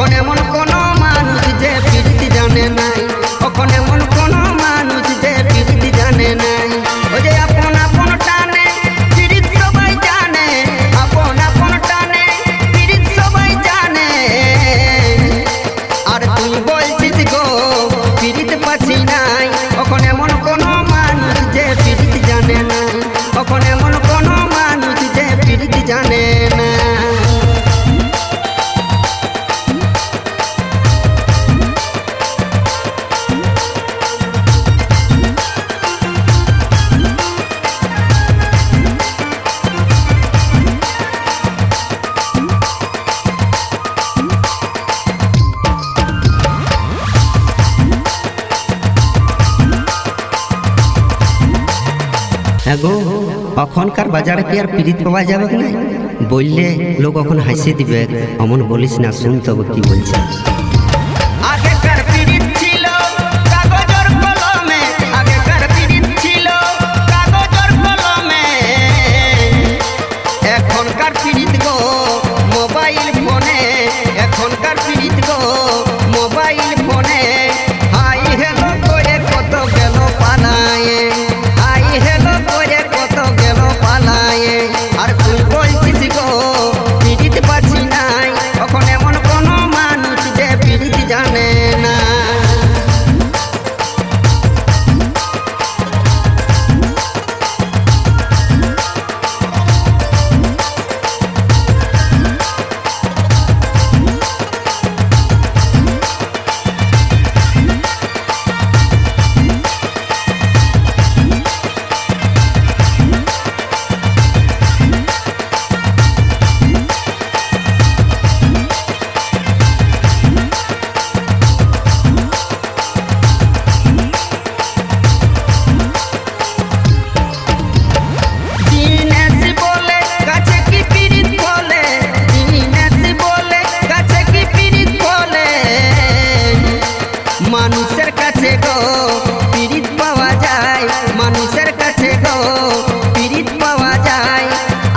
এখন এমন কোনো মানুষ যে প্রীতি জানে নাই, এখন এমন কোনো মানুষ যে প্রীতি জানে নাই। ওই যে আপন আপন টানে প্রীতি সবাই জানে, আপন আপন টানে প্রীতি সবাই জানে। আর তুই বলছিস গো প্রীতি পাচ্ছি নাই, এখন এমন কোনো মানুষ যে প্রীতি জানে নাই, এখন এমন কোনো মানুষ যে প্রীতি জানে না। হ্যাঁ গো, এখনকার বাজারে কি আর প্রীতি পাওয়া যাবে না? বললে লোক এখন হাসি দিবে, অমন বলিস না, শুন তবে কি বলছে। আগেকার প্রীতি ছিল কাগজের কলমে, আগেকার প্রীতি ছিল কাগজের কলমে, এখনকার প্রীতি গো মোবাইল ফোনে, এখনকার প্রীতি গো মোবাইল ফোনে। হাই হেলো করে কত গেল পালায়ে, হাই হেলো করে কত গেল পালায়ে। আর তুই বলছিস গো প্রীতি পাচ্ছি নাই, এখন এমন কোনো মানুষ যে প্রীতি জানে না। মানুষের কাছে গো প্রীতি পাওয়া যায়, মানুষের কাছে গো প্রীতি পাওয়া যায়।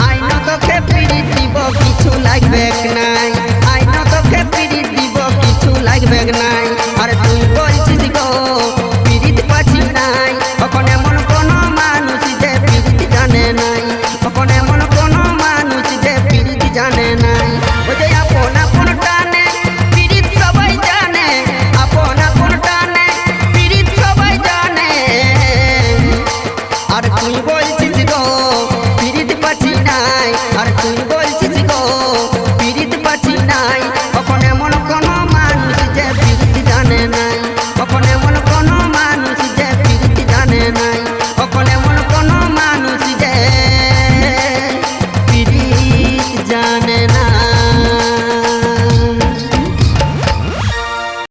আইন তোকে প্রীতি দিব কিছু লাগবে নাই, আইন তোকে প্রীতি দিব কিছু লাগবে নাই। আর তুই বলছিস গো প্রীতি পাচ্ছি নাই, এখন এমন কোনো মানুষ যে প্রীতি জানে নাই, এখন এমন কোনো মানুষ যে প্রীতি জানে নাই। ওই যে আপন আপন টানে প্রীতি সবাই জানে, আপন আপন টানে প্রীতি সবাই জানে। আর তুই বল